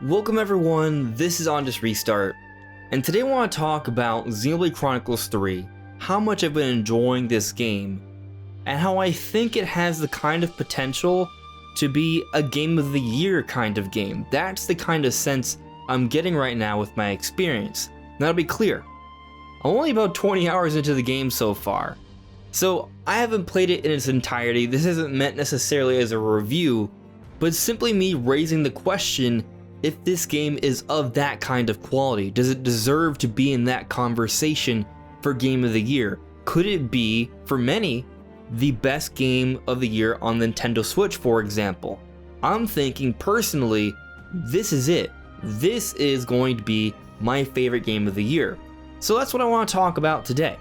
Welcome everyone, this is On Just Restart, and today I want to talk about Xenoblade Chronicles 3, how much I've been enjoying this game, and how I think it has the kind of potential to be a Game of the Year kind of game. That's the kind of sense I'm getting right now with my experience. Now to be clear, I'm only about 20 hours into the game so far, so I haven't played it in its entirety. This isn't meant necessarily as a review, but simply me raising the question if this game is of that kind of quality. Does it deserve to be in that conversation for Game of the Year? Could it be, for many, the best game of the year on Nintendo Switch, for example? I'm thinking personally, this is it. This is going to be my favorite game of the year. So that's what I want to talk about today.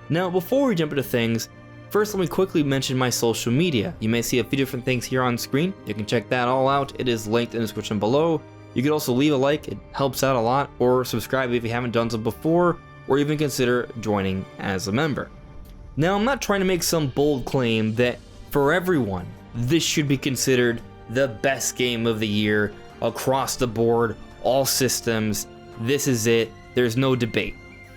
Now, before we jump into things, first let me quickly mention my social media. You may see a few different things here on screen. You can check that all out. It is linked in the description below. You could also leave a like, it helps out a lot, or subscribe if you haven't done so before, or even consider joining as a member. Now, I'm not trying to make some bold claim that for everyone, this should be considered the best game of the year across the board, all systems. This is it. There's no debate.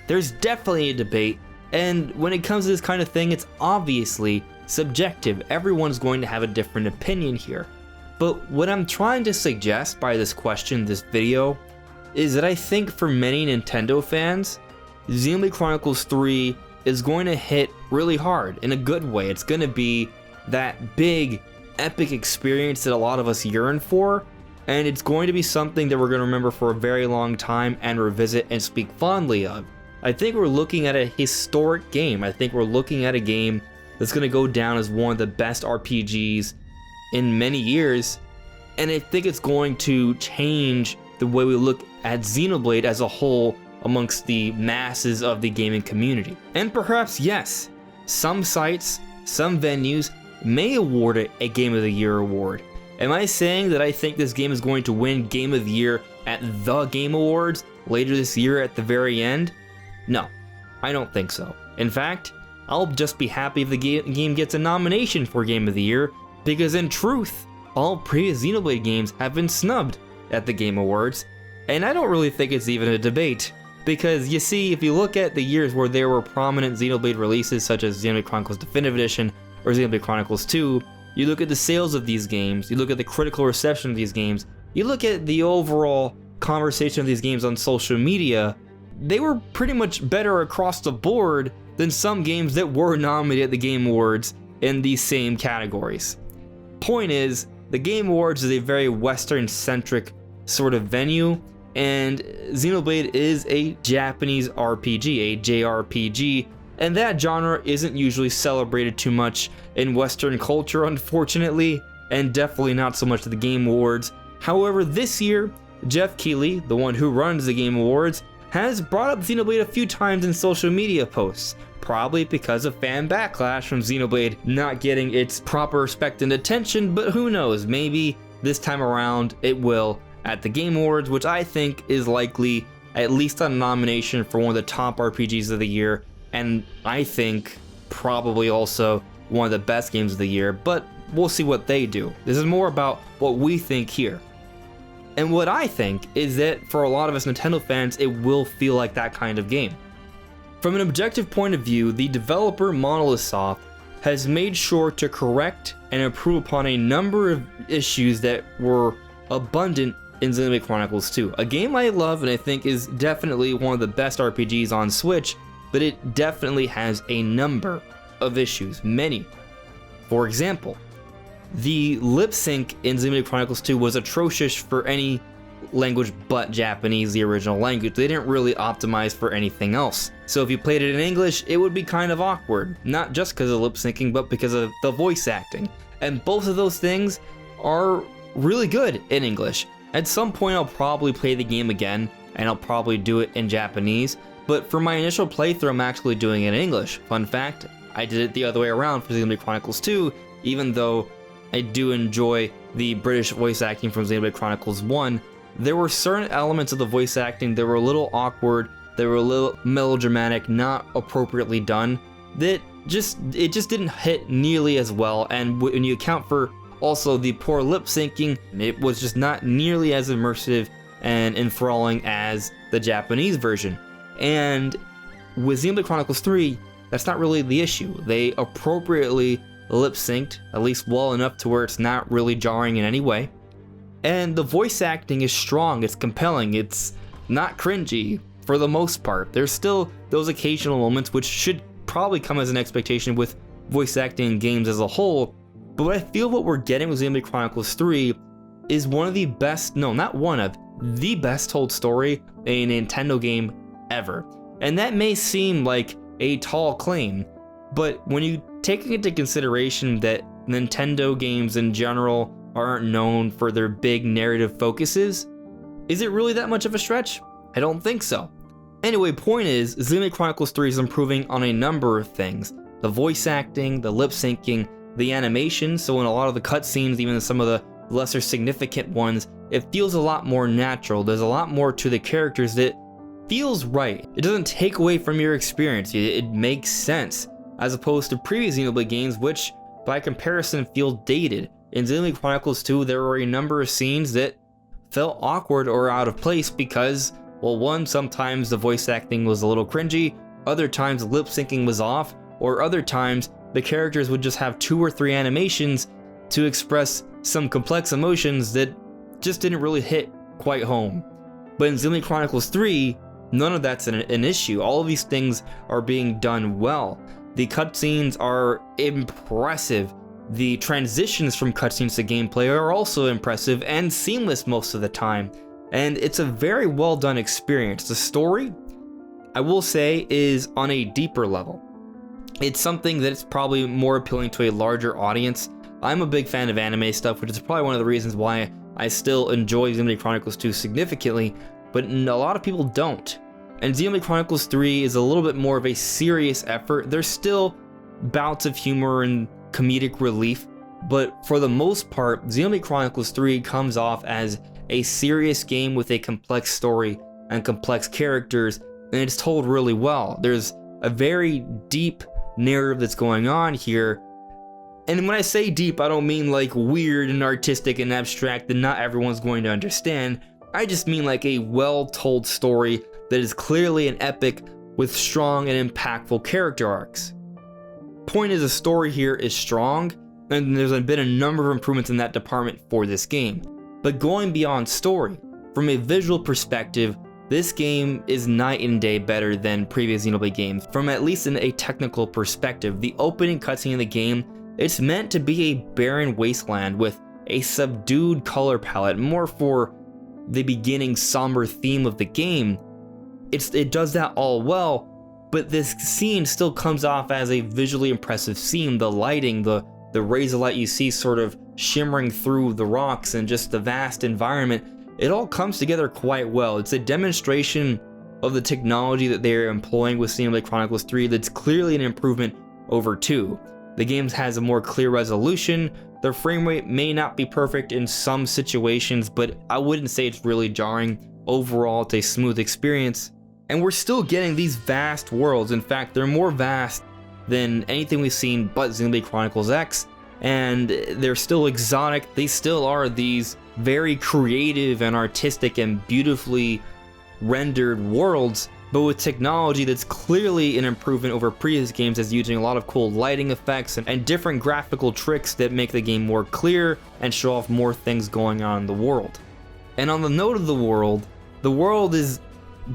There's definitely a debate. And when it comes to this kind of thing, it's obviously subjective. Everyone's going to have a different opinion here. But what I'm trying to suggest by this question, this video, is that I think for many Nintendo fans, Xenoblade Chronicles 3 is going to hit really hard in a good way. It's going to be that big, epic experience that a lot of us yearn for, and it's going to be something that we're going to remember for a very long time and revisit and speak fondly of. I think we're looking at a historic game. I think we're looking at a game that's going to go down as one of the best RPGs in many years, and I think it's going to change the way we look at Xenoblade as a whole amongst the masses of the gaming community. And perhaps, yes, some sites, some venues may award it a Game of the Year award. Am I saying that I think this game is going to win Game of the Year at the Game Awards later this year at the very end? No, I don't think so. In fact, I'll just be happy if the game gets a nomination for Game of the Year, because in truth, all previous Xenoblade games have been snubbed at the Game Awards, and I don't really think it's even a debate. Because you see, if you look at the years where there were prominent Xenoblade releases such as Xenoblade Chronicles Definitive Edition or Xenoblade Chronicles 2, you look at the sales of these games, you look at the critical reception of these games, you look at the overall conversation of these games on social media, they were pretty much better across the board than some games that were nominated at the Game Awards in these same categories. Point is, the Game Awards is a very Western-centric sort of venue, and Xenoblade is a Japanese RPG, a JRPG, and that genre isn't usually celebrated too much in Western culture, unfortunately, and definitely not so much at the Game Awards. However, this year, Jeff Keighley, the one who runs the Game Awards, has brought up Xenoblade a few times in social media posts, probably because of fan backlash from Xenoblade not getting its proper respect and attention, but who knows, maybe this time around it will at the Game Awards, which I think is likely at least a nomination for one of the top RPGs of the year, and I think probably also one of the best games of the year, but we'll see what they do. This is more about what we think here. And what I think is that for a lot of us Nintendo fans, it will feel like that kind of game. From an objective point of view, the developer Monolith Soft has made sure to correct and improve upon a number of issues that were abundant in Xenoblade Chronicles 2. A game I love and I think is definitely one of the best RPGs on Switch, but it definitely has a number of issues, many. For example, the lip sync in Xenoblade Chronicles 2 was atrocious for any language but Japanese, the original language. They didn't really optimize for anything else. So if you played it in English, it would be kind of awkward. Not just because of lip syncing, but because of the voice acting. And both of those things are really good in English. At some point I'll probably play the game again, and I'll probably do it in Japanese. But for my initial playthrough, I'm actually doing it in English. Fun fact, I did it the other way around for Xenoblade Chronicles 2, even though I do enjoy the British voice acting from Xenoblade Chronicles 1. There were certain elements of the voice acting that were a little awkward, they were a little melodramatic, not appropriately done, that it just didn't hit nearly as well. And when you account for Also, the poor lip syncing, it was just not nearly as immersive and enthralling as the Japanese version. And with Xenoblade Chronicles 3, that's not really the issue. They appropriately lip synced, at least well enough to where it's not really jarring in any way. And the voice acting is strong, it's compelling, it's not cringy for the most part. There's still those occasional moments which should probably come as an expectation with voice acting in games as a whole, but I feel what we're getting with Xenoblade Chronicles 3 is one of the best, no, not one of, the best told story in a Nintendo game ever. And that may seem like a tall claim, but when you take into consideration that Nintendo games in general aren't known for their big narrative focuses, is it really that much of a stretch? I don't think so. Anyway, point is, Xenoblade Chronicles 3 is improving on a number of things. The voice acting, the lip syncing, the animation, so in a lot of the cutscenes, even some of the lesser significant ones, it feels a lot more natural. There's a lot more to the characters that feels right. It doesn't take away from your experience, it makes sense, as opposed to previous Xenoblade games, which by comparison feel dated. In Xenoblade Chronicles 2, there were a number of scenes that felt awkward or out of place because, well, one, sometimes the voice acting was a little cringy, other times lip syncing was off, or other times the characters would just have 2 or 3 animations to express some complex emotions that just didn't really hit quite home. But in Xenoblade Chronicles 3, none of that's an issue. All of these things are being done well. The cutscenes are impressive. The transitions from cutscenes to gameplay are also impressive and seamless most of the time. And it's a very well done experience. The story, I will say, is on a deeper level. It's something that's probably more appealing to a larger audience. I'm a big fan of anime stuff, which is probably one of the reasons why I still enjoy Xenoblade Chronicles 2 significantly, but a lot of people don't. And Xenoblade Chronicles 3 is a little bit more of a serious effort. There's still bouts of humor and comedic relief, but for the most part, Xenoblade Chronicles 3 comes off as a serious game with a complex story and complex characters, and it's told really well. There's a very deep narrative that's going on here, and when I say deep, I don't mean like weird and artistic and abstract that not everyone's going to understand. I just mean like a well-told story that is clearly an epic with strong and impactful character arcs. Point is, the story here is strong, and there's been a number of improvements in that department for this game. But going beyond story, from a visual perspective, this game is night and day better than previous Xenoblade games. From at least in a technical perspective, the opening cutscene of the game, it's meant to be a barren wasteland with a subdued color palette, more for the beginning somber theme of the game. It does that all well, but this scene still comes off as a visually impressive scene. The lighting, the rays of light you see sort of shimmering through the rocks and just the vast environment, it all comes together quite well. It's a demonstration of the technology that they're employing with Xenoblade Chronicles 3 that's clearly an improvement over 2. The game has a more clear resolution. The frame rate may not be perfect in some situations, but I wouldn't say it's really jarring. Overall, it's a smooth experience. And we're still getting these vast worlds. In fact, they're more vast than anything we've seen but Xenoblade Chronicles X, and they're still exotic. They still are these very creative and artistic and beautifully rendered worlds, but with technology that's clearly an improvement over previous games, as using a lot of cool lighting effects and different graphical tricks that make the game more clear and show off more things going on in the world. And on the note of the world is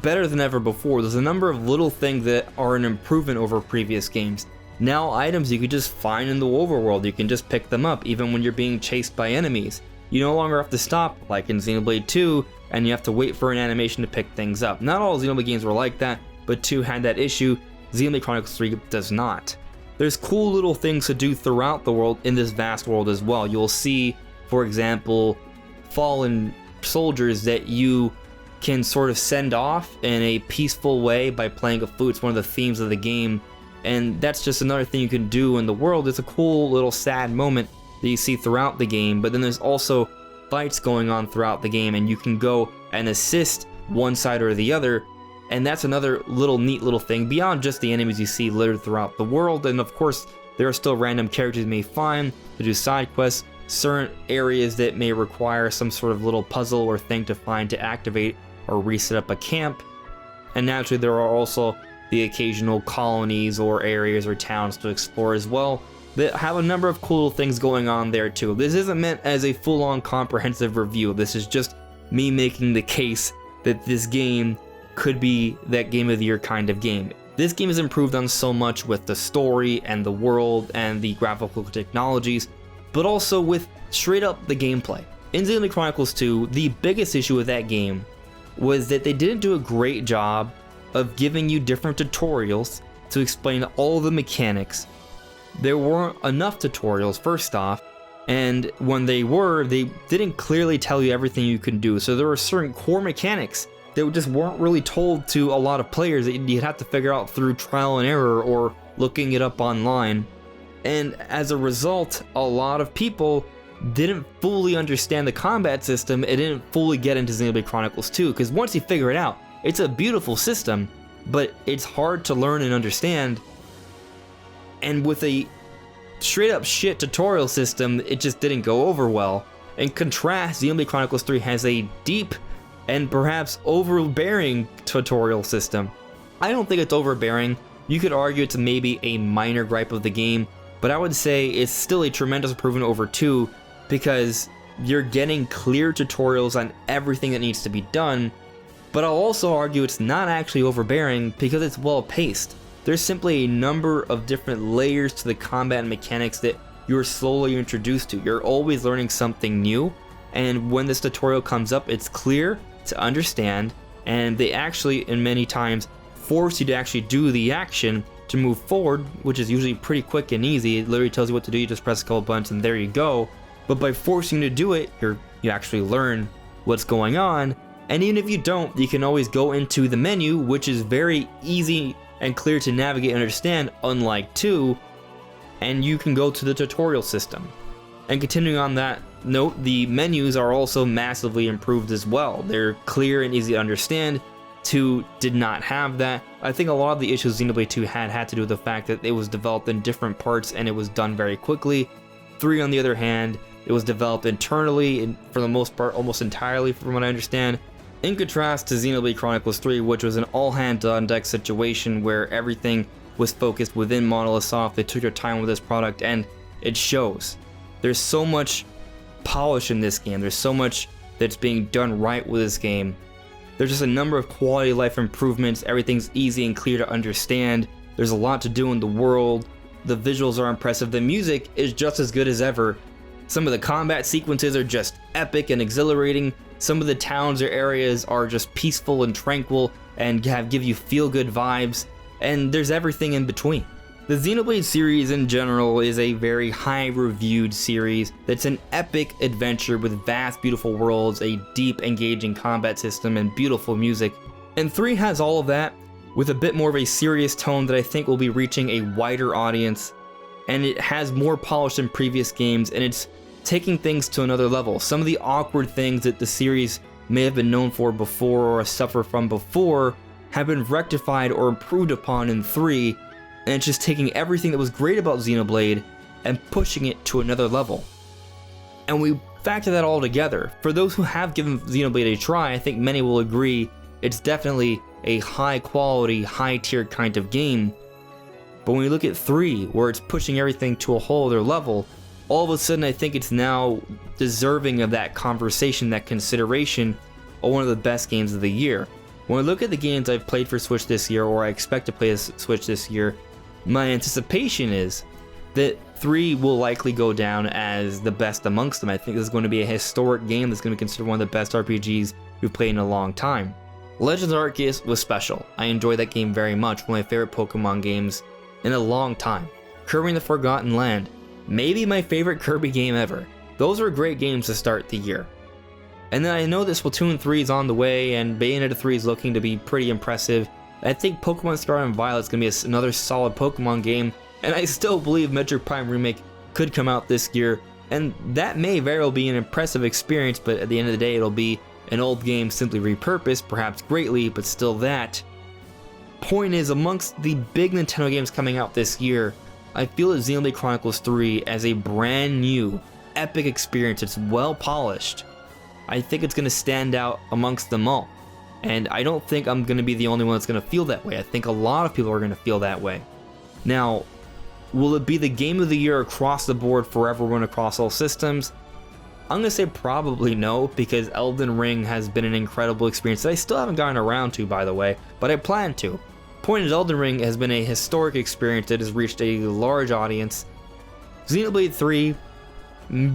better than ever before. There's a number of little things that are an improvement over previous games. Now items you can just find in the overworld, you can just pick them up even when you're being chased by enemies. You no longer have to stop like in Xenoblade 2 and you have to wait for an animation to pick things up. Not all Xenoblade games were like that, but 2 had that issue. Xenoblade Chronicles 3 does not. There's cool little things to do throughout the world in this vast world as well. You'll see, for example, fallen soldiers that you can sort of send off in a peaceful way by playing a flute. It's one of the themes of the game, and that's just another thing you can do in the world. It's a cool little sad moment that you see throughout the game, but then there's also fights going on throughout the game, and you can go and assist one side or the other, and that's another little neat little thing beyond just the enemies you see littered throughout the world. And of course, there are still random characters you may find to do side quests, certain areas that may require some sort of little puzzle or thing to find to activate or reset up a camp. And naturally there are also the occasional colonies or areas or towns to explore as well that have a number of cool things going on there too. This isn't meant as a full-on comprehensive review. This is just me making the case that this game could be that game of the year kind of game. This game has improved on so much with the story and the world and the graphical technologies, but also with straight up the gameplay. In Xenoblade Chronicles 2, the biggest issue with that game was that they didn't do a great job of giving you different tutorials to explain all the mechanics. There weren't enough tutorials, first off, and when they were, they didn't clearly tell you everything you can do. So there were certain core mechanics that just weren't really told to a lot of players that you'd have to figure out through trial and error or looking it up online. And as a result, a lot of people didn't fully understand the combat system and didn't fully get into Xenoblade Chronicles 2, because once you figure it out, it's a beautiful system, but it's hard to learn and understand. And with a straight up shit tutorial system, it just didn't go over well. In contrast, Xenoblade Chronicles 3 has a deep and perhaps overbearing tutorial system. I don't think it's overbearing. You could argue it's maybe a minor gripe of the game, but I would say it's still a tremendous improvement over 2 because you're getting clear tutorials on everything that needs to be done. But I'll also argue it's not actually overbearing because it's well paced. There's simply a number of different layers to the combat and mechanics that you're slowly introduced to. You're always learning something new, and when this tutorial comes up, it's clear to understand, and they actually, in many times, force you to actually do the action to move forward, which is usually pretty quick and easy. It literally tells you what to do, you just press a couple buttons and there you go. But by forcing you to do it, you actually learn what's going on, and even if you don't, you can always go into the menu, which is very easy and clear to navigate and understand, unlike 2, and you can go to the tutorial system. And continuing on that note, the menus are also massively improved as well. They're clear and easy to understand. 2 did not have that. I think a lot of the issues Xenoblade 2 had to do with the fact that it was developed in different parts and it was done very quickly. 3, on the other hand, it was developed internally and for the most part almost entirely from what I understand. In contrast to Xenoblade Chronicles 3, which was an all-hands-on-deck situation where everything was focused within Monolith Soft. They took their time with this product and it shows. There's so much polish in this game. There's so much that's being done right with this game. There's just a number of quality of life improvements. Everything's easy and clear to understand. There's a lot to do in the world. The visuals are impressive. The music is just as good as ever. Some of the combat sequences are just epic and exhilarating. Some of the towns or areas are just peaceful and tranquil and give you feel-good vibes. And there's everything in between. The Xenoblade series in general is a very high-reviewed series that's an epic adventure with vast, beautiful worlds, a deep, engaging combat system, and beautiful music. And 3 has all of that, with a bit more of a serious tone that I think will be reaching a wider audience. And it has more polish than previous games, and it's taking things to another level. Some of the awkward things that the series may have been known for before or suffer from before have been rectified or improved upon in 3, and it's just taking everything that was great about Xenoblade and pushing it to another level. And we factor that all together. For those who have given Xenoblade a try, I think many will agree it's definitely a high quality, high tier kind of game. But when we look at 3, where it's pushing everything to a whole other level, all of a sudden I think it's now deserving of that conversation, that consideration of one of the best games of the year. When I look at the games I've played for Switch this year, or I expect to play Switch this year, my anticipation is that 3 will likely go down as the best amongst them. I think this is going to be a historic game that's going to be considered one of the best RPGs we've played in a long time. Legends Arceus was special. I enjoyed that game very much, one of my favorite Pokemon games in a long time. Kirby in the Forgotten Land, maybe my favorite Kirby game ever. Those were great games to start the year. And then I know that Splatoon 3 is on the way, and Bayonetta 3 is looking to be pretty impressive. I think Pokemon Scarlet and Violet is going to be another solid Pokemon game, and I still believe Metroid Prime Remake could come out this year, and that may very well be an impressive experience, but at the end of the day it'll be an old game simply repurposed, perhaps greatly, but still that. Point is, amongst the big Nintendo games coming out this year, I feel that Xenoblade Chronicles 3 as a brand new, epic experience. It's well polished. I think it's going to stand out amongst them all. And I don't think I'm going to be the only one that's going to feel that way. I think a lot of people are going to feel that way. Now, will it be the game of the year across the board for everyone across all systems? I'm going to say probably no, because Elden Ring has been an incredible experience that I still haven't gotten around to, by the way, but I plan to. Point is, Elden Ring has been a historic experience that has reached a large audience. Xenoblade 3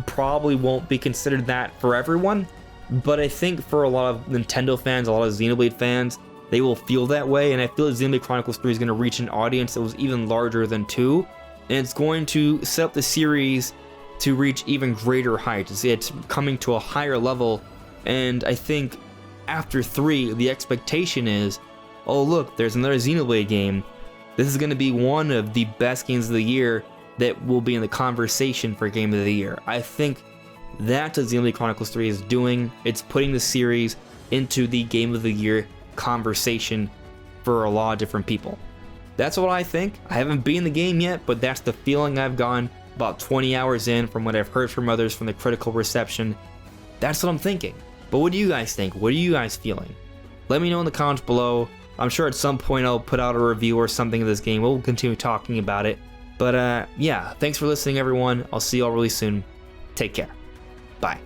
probably won't be considered that for everyone, but I think for a lot of Nintendo fans, a lot of Xenoblade fans, they will feel that way, and I feel that Xenoblade Chronicles 3 is going to reach an audience that was even larger than 2, and it's going to set up the series to reach even greater heights. It's coming to a higher level, and I think after 3, the expectation is, oh look, there's another Xenoblade game. This is going to be one of the best games of the year that will be in the conversation for Game of the Year. I think that's what Xenoblade Chronicles 3 is doing. It's putting the series into the Game of the Year conversation for a lot of different people. That's what I think. I haven't beaten the game yet, but that's the feeling I've gotten about 20 hours in from what I've heard from others, from the critical reception. That's what I'm thinking. But what do you guys think? What are you guys feeling? Let me know in the comments below. I'm sure at some point I'll put out a review or something of this game. We'll continue talking about it. But yeah, thanks for listening, everyone. I'll see you all really soon. Take care. Bye.